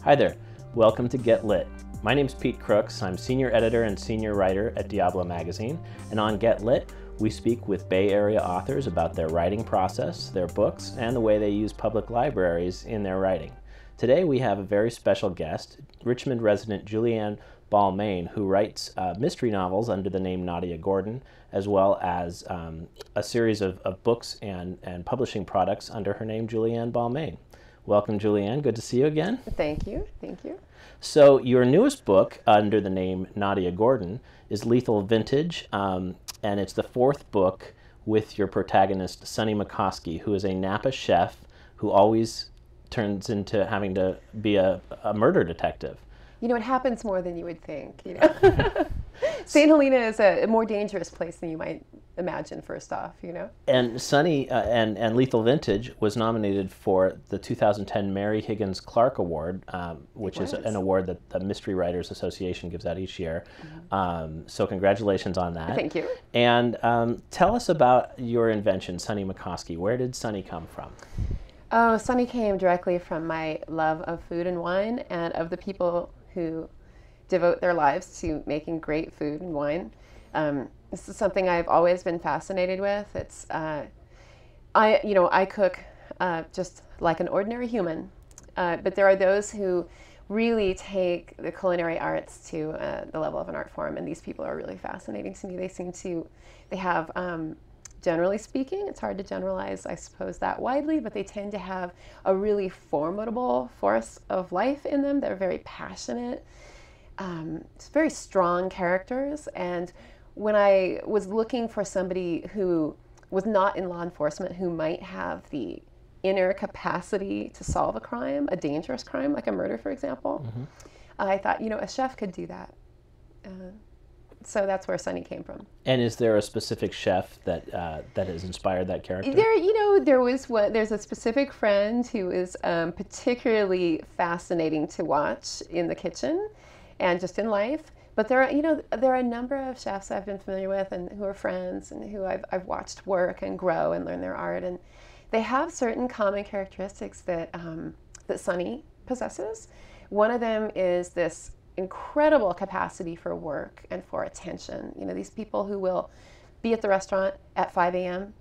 Hi there, welcome to Get Lit. My name's Pete Crooks. I'm senior editor and senior writer at Diablo magazine, and on Get Lit, we speak with Bay Area authors about their writing process, their books, and the way they use public libraries in their writing. Today we have a very special guest, Richmond resident Julianne Belmain, who writes mystery novels under the name Nadia Gordon, as well as a series of books and publishing products under her name Julianne Belmain. Welcome, Julianne. Good to see you again. Thank you. Thank you. So your newest book under the name Nadia Gordon is Lethal Vintage, and it's the fourth book with your protagonist, Sunny McCoskey, who is a Napa chef who always turns into having to be a murder detective. You know, it happens more than you would think, you know. St. Helena is a more dangerous place than you might imagine, first off, you know. And Sunny and Lethal Vintage was nominated for the 2010 Mary Higgins Clark Award, which is an award that the Mystery Writers Association gives out each year. Mm-hmm. So congratulations on that. Thank you. And tell us about your invention, Sunny McCoskey. Where did Sunny come from? Oh, Sunny came directly from my love of food and wine and of the people who devote their lives to making great food and wine. This is something I've always been fascinated with. It's, I cook just like an ordinary human, but there are those who really take the culinary arts to the level of an art form, and these people are really fascinating to me. They have, generally speaking, it's hard to generalize, I suppose, that widely, but they tend to have a really formidable force of life in them. They're very passionate, very strong characters. And when I was looking for somebody who was not in law enforcement, who might have the inner capacity to solve a crime, a dangerous crime, like a murder, for example, mm-hmm. I thought, a chef could do that. So that's where Sunny came from. And is there a specific chef that has inspired that character? There's a specific friend who is particularly fascinating to watch in the kitchen and just in life. But there are a number of chefs I've been familiar with and who are friends and who I've watched work and grow and learn their art, and they have certain common characteristics that Sunny possesses. One of them is this incredible capacity for work and for attention. These people who will be at the restaurant at 5 a.m.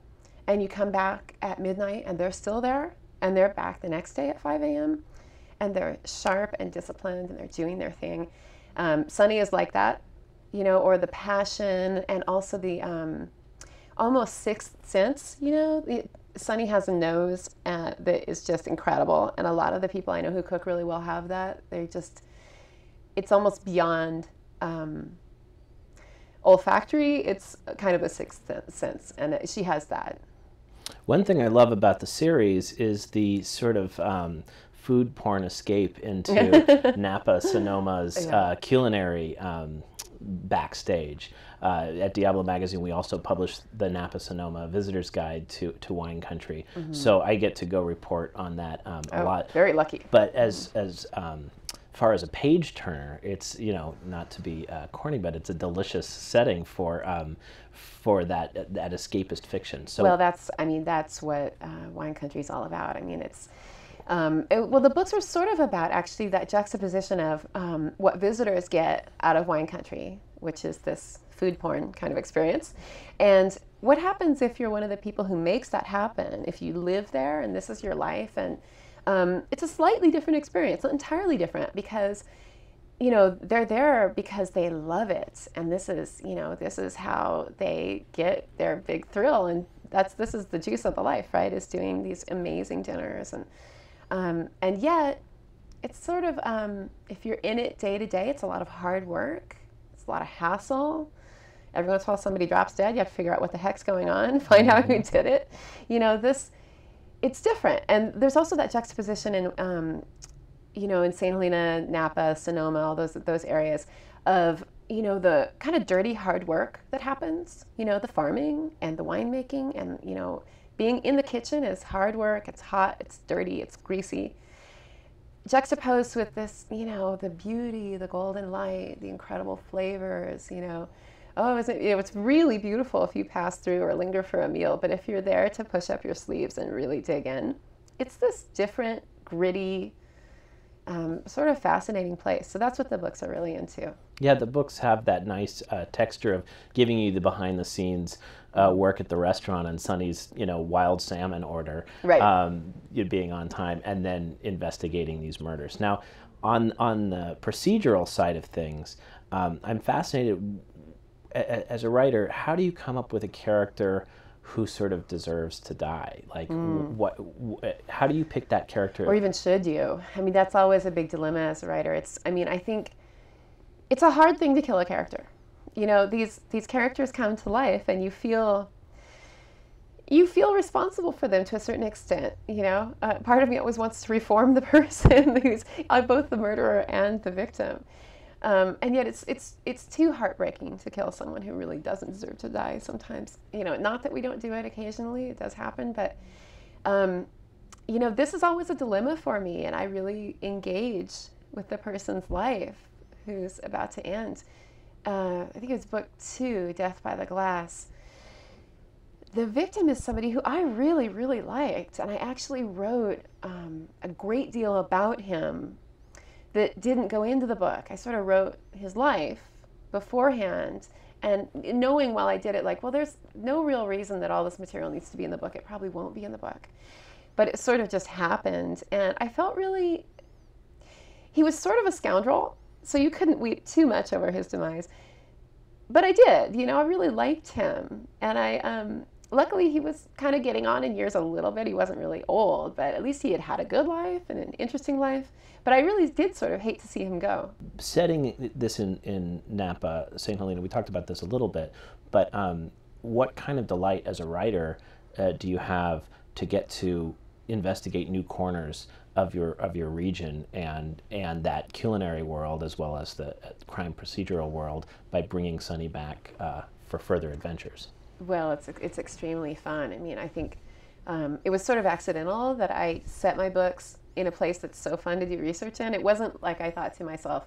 and you come back at midnight and they're still there and they're back the next day at 5 a.m. and they're sharp and disciplined and they're doing their thing. Sunny is like that, or the passion and also the almost sixth sense, Sunny has a nose that is just incredible, and a lot of the people I know who cook really well have that. It's almost beyond olfactory. It's kind of a sixth sense, and she has that. One thing I love about the series is the sort of food porn escape into Napa Sonoma's culinary backstage. At Diablo magazine, we also published the Napa Sonoma Visitor's Guide to Wine Country. Mm-hmm. So I get to go report on that a lot. Very lucky. But as far as a page turner, it's not to be corny, but it's a delicious setting for that escapist fiction. So well, that's what Wine Country is all about. It's the books are sort of about actually that juxtaposition of what visitors get out of Wine Country, which is this food porn kind of experience, and what happens if you're one of the people who makes that happen, if you live there and this is your life. And it's a slightly different experience, not entirely different, because they're there because they love it, and this is how they get their big thrill, and this is the juice of the life, right? Is doing these amazing dinners, and yet it's sort of if you're in it day to day, it's a lot of hard work, it's a lot of hassle. Every once in a while somebody drops dead, you have to figure out what the heck's going on, find out who did it. It's different. And there's also that juxtaposition in, in St. Helena, Napa, Sonoma, all those areas of, the kind of dirty hard work that happens, the farming and the winemaking and, being in the kitchen is hard work. It's hot, it's dirty, it's greasy. Juxtaposed with this, the beauty, the golden light, the incredible flavors, it's really beautiful if you pass through or linger for a meal, but if you're there to push up your sleeves and really dig in, it's this different, gritty, sort of fascinating place. So that's what the books are really into. Yeah, the books have that nice texture of giving you the behind-the-scenes work at the restaurant and Sunny's, wild salmon order, Right. You being on time, and then investigating these murders. Now, on the procedural side of things, I'm fascinated. As a writer, how do you come up with a character who sort of deserves to die? Like, how do you pick that character? Or even should you? I mean, that's always a big dilemma as a writer. I think it's a hard thing to kill a character. These characters come to life, and you feel responsible for them to a certain extent. Part of me always wants to reform the person who's both the murderer and the victim. And yet it's too heartbreaking to kill someone who really doesn't deserve to die sometimes. Not that we don't do it occasionally, it does happen, but this is always a dilemma for me, and I really engage with the person's life who's about to end. I think it's book 2, Death by the Glass. The victim is somebody who I really, really liked, and I actually wrote a great deal about him that didn't go into the book. I sort of wrote his life beforehand, and knowing while I did it, there's no real reason that all this material needs to be in the book. It probably won't be in the book. But it sort of just happened, and I felt he was sort of a scoundrel, so you couldn't weep too much over his demise. But I did, I really liked him, and luckily he was kind of getting on in years a little bit. He wasn't really old, but at least he had a good life and an interesting life. But I really did sort of hate to see him go. Setting this in Napa, St. Helena, we talked about this a little bit, but what kind of delight as a writer do you have to get to investigate new corners of your region and that culinary world as well as the crime procedural world by bringing Sunny back for further adventures? Well, it's extremely fun. I think it was sort of accidental that I set my books in a place that's so fun to do research in. It wasn't like I thought to myself,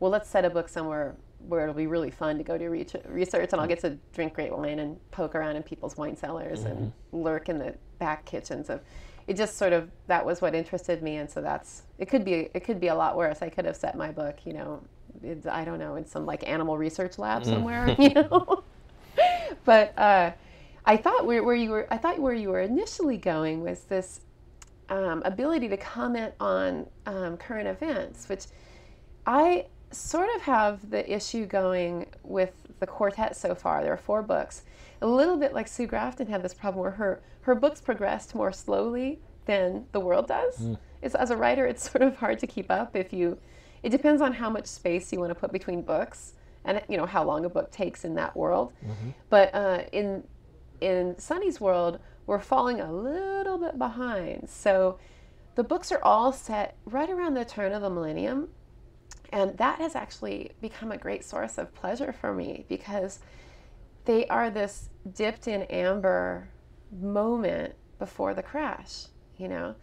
well, let's set a book somewhere where it'll be really fun to go do research, and I'll get to drink great wine and poke around in people's wine cellars and lurk in the back kitchens of. It just sort of, that was what interested me, and so it could be a lot worse. I could have set my book, I don't know, in some animal research lab somewhere, But I thought where you were initially going was this ability to comment on current events, which I sort of have the issue going with the quartet so far. There are 4 books. A little bit like Sue Grafton had this problem where her books progressed more slowly than the world does. As a writer, it's sort of hard to keep up it depends on how much space you want to put between books and how long a book takes in that world. But in Sunny's world, we're falling a little bit behind. So the books are all set right around the turn of the millennium, and that has actually become a great source of pleasure for me because they are this dipped in amber moment before the crash. They're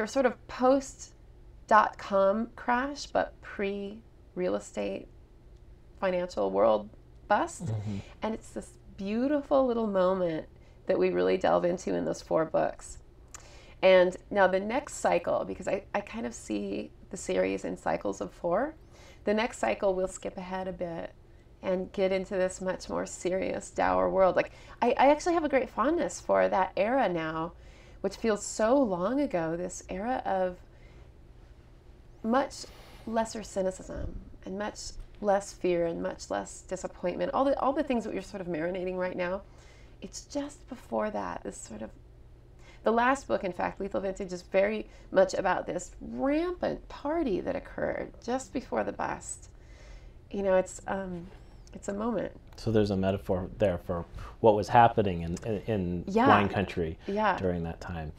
sort of post.com crash, but pre-real estate financial world bust. And it's this beautiful little moment that we really delve into in those 4 books. And now the next cycle, because I kind of see the series in cycles of 4, the next cycle we'll skip ahead a bit and get into this much more serious, dour world. I actually have a great fondness for that era now, which feels so long ago, this era of much lesser cynicism and much less fear and much less disappointment, all the things that you're sort of marinating right now. It's just before that, this sort of, the last book, in fact, Lethal Vintage, is very much about this rampant party that occurred just before the bust. It's a moment. So there's a metaphor there for what was happening in wine country during that time.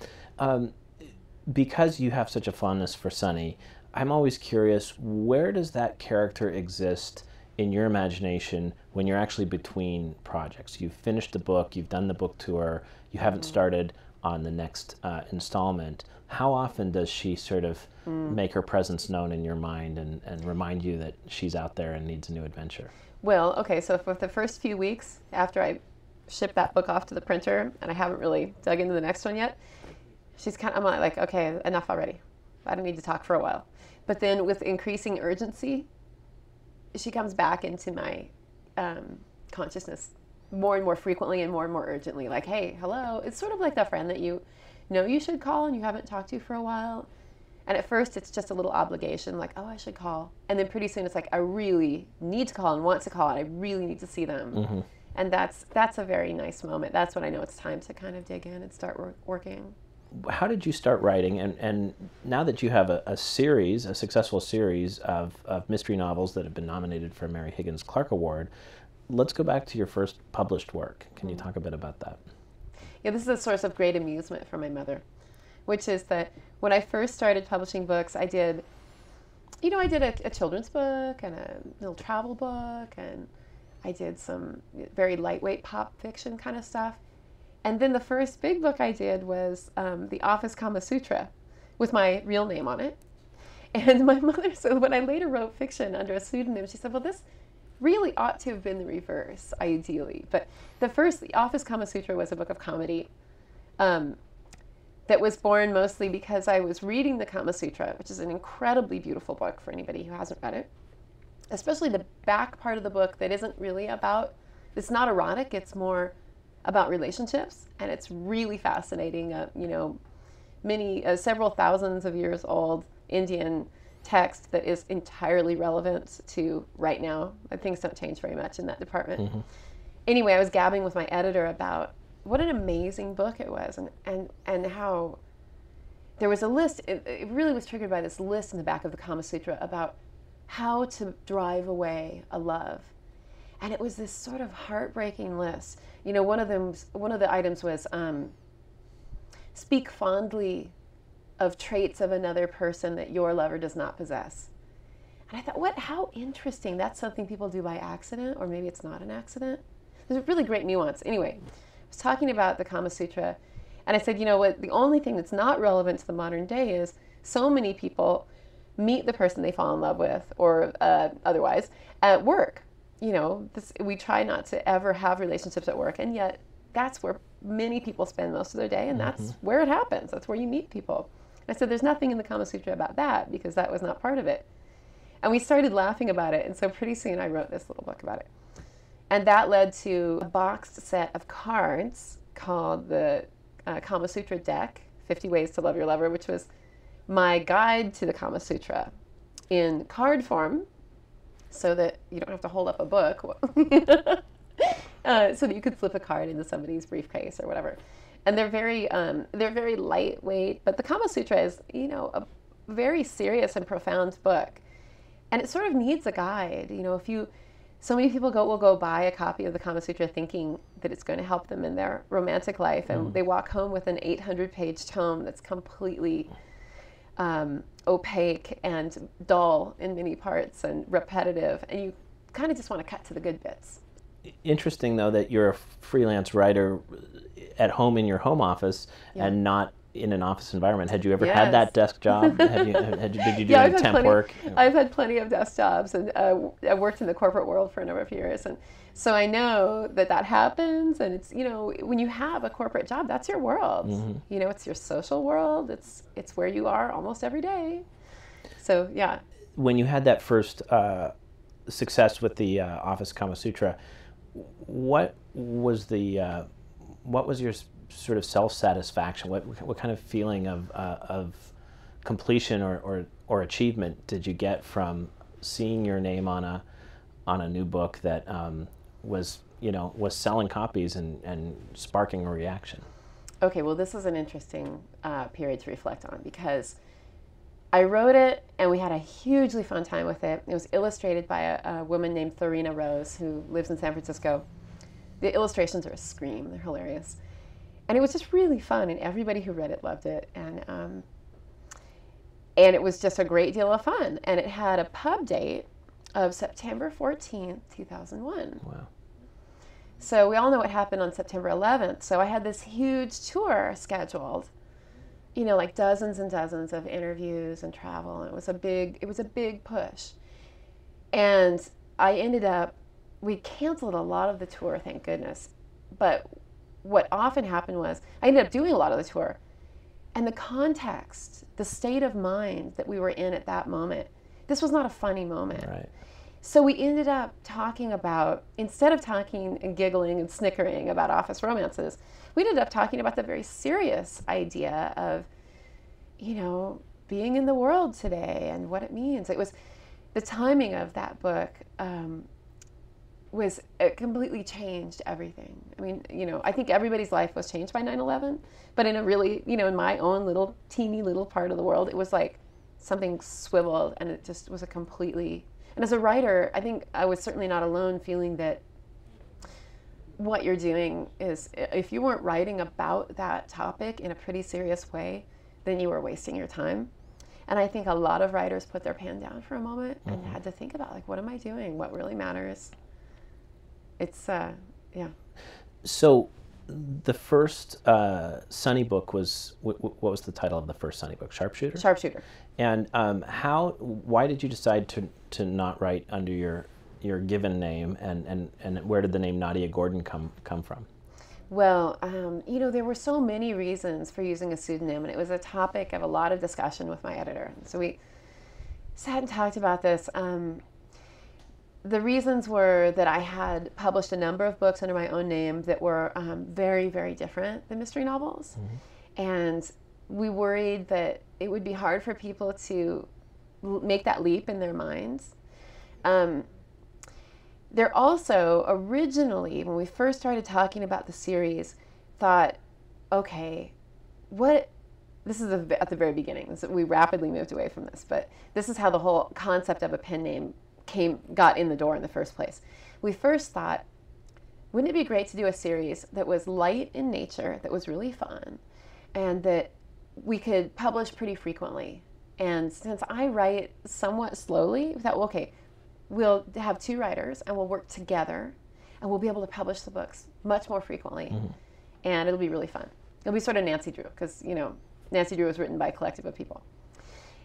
Because you have such a fondness for Sunny, I'm always curious, where does that character exist in your imagination when you're actually between projects? You've finished the book, you've done the book tour, you haven't started on the next installment. How often does she sort of make her presence known in your mind and remind you that she's out there and needs a new adventure? Well, okay, so for the first few weeks after I shipped that book off to the printer, and I haven't really dug into the next one yet, I'm like, okay, enough already. I don't need to talk for a while. But then with increasing urgency, she comes back into my consciousness more and more frequently and more urgently. Like, hey, hello. It's sort of like that friend that you know you should call and you haven't talked to for a while. And at first it's just a little obligation, like, oh, I should call. And then pretty soon it's like, I really need to call and want to call and I really need to see them. Mm-hmm. And that's a very nice moment. That's when I know it's time to kind of dig in and start working. How did you start writing? And now that you have a successful series of mystery novels that have been nominated for a Mary Higgins Clark Award, let's go back to your first published work. Can you talk a bit about that? Yeah, this is a source of great amusement for my mother, which is that when I first started publishing books, I did a children's book and a little travel book, and I did some very lightweight pop fiction kind of stuff. And then the first big book I did was The Office Kama Sutra with my real name on it. And my mother, so when I later wrote fiction under a pseudonym, she said, well, this really ought to have been the reverse, ideally. But The Office Kama Sutra was a book of comedy that was born mostly because I was reading the Kama Sutra, which is an incredibly beautiful book for anybody who hasn't read it. Especially the back part of the book that isn't really it's not erotic, it's more about relationships, and it's really fascinating. Several thousands of years old Indian text that is entirely relevant to right now. Things don't change very much in that department. Mm-hmm. Anyway, I was gabbing with my editor about what an amazing book it was, and how there was a list. It really was triggered by this list in the back of the Kama Sutra about how to drive away a love. And it was this sort of heartbreaking list. One of the items was speak fondly of traits of another person that your lover does not possess. And I thought, how interesting. That's something people do by accident, or maybe it's not an accident. There's a really great nuance. Anyway, I was talking about the Kama Sutra, and I said, the only thing that's not relevant to the modern day is so many people meet the person they fall in love with, or otherwise, at work. We try not to ever have relationships at work, and yet that's where many people spend most of their day, and that's where it happens. That's where you meet people. And I said, there's nothing in the Kama Sutra about that, because that was not part of it. And we started laughing about it, and so pretty soon I wrote this little book about it. And that led to a boxed set of cards called the Kama Sutra Deck, 50 Ways to Love Your Lover, which was my guide to the Kama Sutra in card form, so that you don't have to hold up a book, so that you could slip a card into somebody's briefcase or whatever. And they're very lightweight, but the Kama Sutra is, a very serious and profound book. And it sort of needs a guide. So many people will go buy a copy of the Kama Sutra thinking that it's going to help them in their romantic life, and they walk home with an 800-page tome that's completely opaque and dull in many parts and repetitive, and you kind of just want to cut to the good bits. Interesting, though, that you're a freelance writer at home in your home office and not in an office environment. Had you ever had that desk job? Did you do any temp work? I've had plenty of desk jobs, and I worked in the corporate world for a number of years, and so I know that happens. And it's when you have a corporate job, that's your world. Mm-hmm. It's your social world. It's where you are almost every day. So yeah. When you had that first success with the Office Kama Sutra, what was your sort of self-satisfaction? What kind of feeling of completion or achievement did you get from seeing your name on a new book that was selling copies and sparking a reaction? Okay, well, this is an interesting period to reflect on, because I wrote it and we had a hugely fun time with it. It was illustrated by a woman named Thorina Rose, who lives in San Francisco. The illustrations are a scream. They're hilarious. And it was just really fun, and everybody who read it loved it. And it was just a great deal of fun. And it had a pub date of September 14th, 2001. Wow. So we all know what happened on September 11th. So I had this huge tour scheduled, like dozens and dozens of interviews and travel. And it was a big push. And we canceled a lot of the tour, thank goodness. But what often happened was I ended up doing a lot of the tour. and the context, the state of mind that we were in at that moment. This was not a funny moment. Right. So we ended up talking about, instead of talking and giggling and snickering about office romances, we ended up talking about the very serious idea of, you know, being in the world today and what it means. It was the timing of that book it completely changed everything. I mean, you know, I think everybody's life was changed by 9/11, but in a really, you know, in my own little teeny little part of the world, it was like something swiveled, and it just was a completely. And as a writer, I think I was certainly not alone feeling that what you're doing is, if you weren't writing about that topic in a pretty serious way, then you were wasting your time. And I think a lot of writers put their pen down for a moment and had to think about, like, what am I doing? What really matters? It's, yeah. So the first Sunny book was, what was the title of the first Sunny book? Sharpshooter? Sharpshooter. And why did you decide to not write under your given name, and where did the name Nadia Gordon come from? Well, you know, there were so many reasons for using a pseudonym, and it was a topic of a lot of discussion with my editor. So we sat and talked about this. The reasons were that I had published a number of books under my own name that were very, very different than mystery novels. And we worried that it would be hard for people to make that leap in their minds. They're also, originally, when we first started talking about the series, thought, okay, this is at the very beginning. We rapidly moved away from this, but this is how the whole concept of a pen name got in the door in the first place. We first thought, wouldn't it be great to do a series that was light in nature, that was really fun, and that we could publish pretty frequently? And since I write somewhat slowly, we thought, well, okay, we'll have two writers and we'll work together and we'll be able to publish the books much more frequently. And it'll be really fun. It'll be sort of Nancy Drew, because, you know, Nancy Drew was written by a collective of people.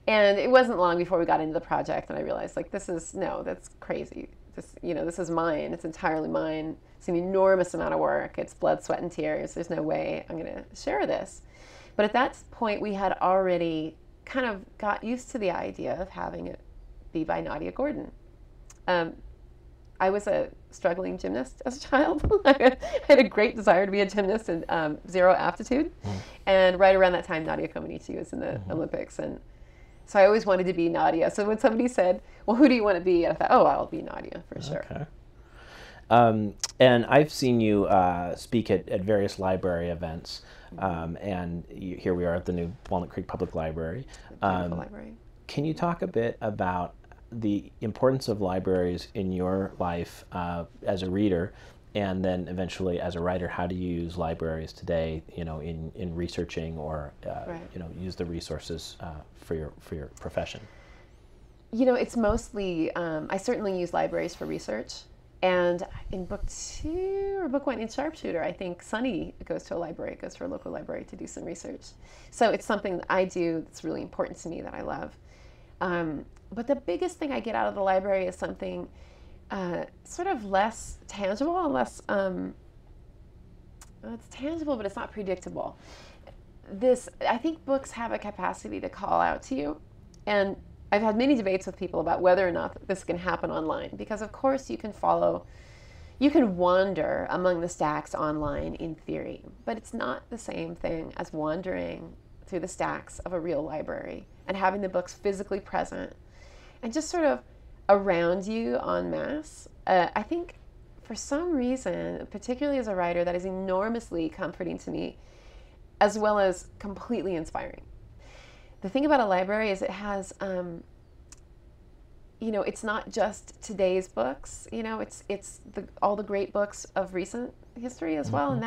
And it wasn't long before we got into the project and I realized, like, that's crazy. This is mine. It's entirely mine. It's an enormous amount of work. It's blood, sweat, and tears. There's no way I'm going to share this. But at that point, we had already kind of got used to the idea of having it be by Nadia Gordon. I was a struggling gymnast as a child. I had a great desire to be a gymnast and zero aptitude. And right around that time, Nadia Comaneci was in the Olympics. And so I always wanted to be Nadia. So when somebody said, well, who do you want to be? I thought, oh, I'll be Nadia for sure. Okay. And I've seen you speak at various library events. And here we are at the new Walnut Creek Public Library. Beautiful library. Can you talk a bit about the importance of libraries in your life as a reader, and then eventually as a writer? How do you use libraries today, you know, in researching or you know, use the resources for your profession? You know, it's mostly I certainly use libraries for research. And in book 2 or book 1 in Sharpshooter, I think Sunny goes to a local library to do some research. So it's something that I do that's really important to me, that I love. But the biggest thing I get out of the library is something sort of less tangible and less, it's tangible, but it's not predictable. I think books have a capacity to call out to you. And I've had many debates with people about whether or not this can happen online, because of course you can wander among the stacks online in theory, but it's not the same thing as wandering through the stacks of a real library and having the books physically present and just sort of around you en masse. I think for some reason, particularly as a writer, that is enormously comforting to me, as well as completely inspiring. The thing about a library is it has, you know, it's not just today's books. You know, it's all the great books of recent history as well, and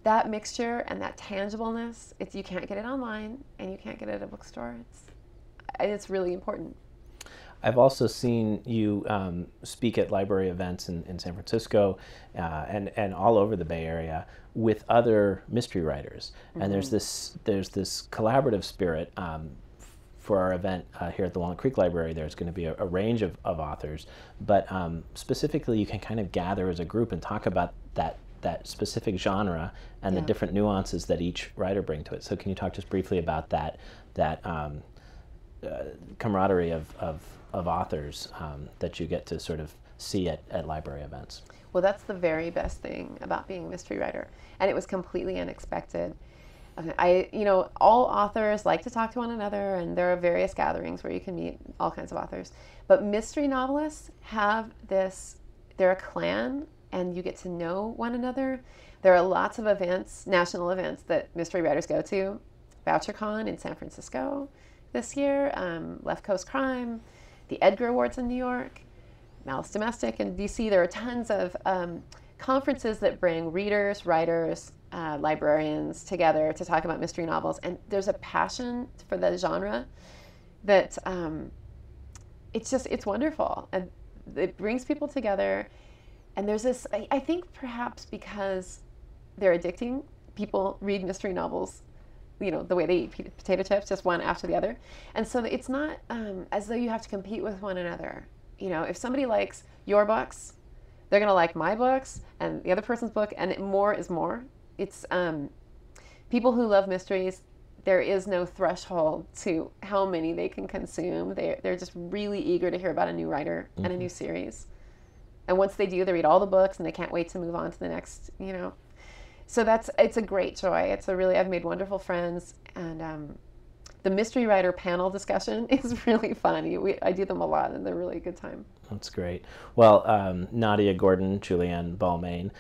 that mixture and that tangibleness. You can't get it online, and you can't get it at a bookstore. It's really important. I've also seen you speak at library events in San Francisco and all over the Bay Area with other mystery writers. And there's this collaborative spirit. For our event here at the Walnut Creek Library, there's going to be a range of authors, but specifically you can kind of gather as a group and talk about that that specific genre and the different nuances that each writer bring to it. So can you talk just briefly about that camaraderie of authors that you get to sort of see at library events? Well, that's the very best thing about being a mystery writer, and it was completely unexpected. All authors like to talk to one another, and there are various gatherings where you can meet all kinds of authors. But mystery novelists have this, they're a clan, and you get to know one another. There are lots of events, national events, that mystery writers go to. VoucherCon in San Francisco this year, Left Coast Crime, the Edgar Awards in New York, Malice Domestic in DC. There are tons of conferences that bring readers, writers, librarians together to talk about mystery novels. And there's a passion for the genre that it's wonderful. And it brings people together. And there's this, I think perhaps because they're addicting, people read mystery novels, the way they eat potato chips, just one after the other. And so it's not as though you have to compete with one another. If somebody likes your books, they're going to like my books and the other person's book, and more is more. It's people who love mysteries, there is no threshold to how many they can consume. They're just really eager to hear about a new writer and a new series. And once they do, they read all the books and they can't wait to move on to the next, So it's a great joy. I've made wonderful friends, and the mystery writer panel discussion is really fun. I do them a lot, and they're really a good time. That's great. Well, Nadia Gordon, Julianne Belmain,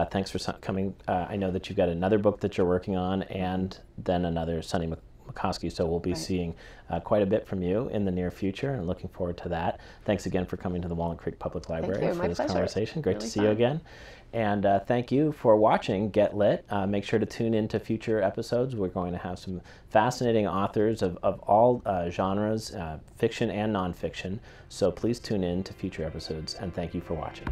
thanks for coming. I know that you've got another book that you're working on, and then another, Sunny McCoskey, so we'll be seeing quite a bit from you in the near future, and looking forward to that. Thanks again for coming to the Walnut Creek Public Library for this conversation. Great to see you again. And thank you for watching Get Lit. Make sure to tune in to future episodes. We're going to have some fascinating authors of all genres, fiction and nonfiction. So please tune in to future episodes, and thank you for watching.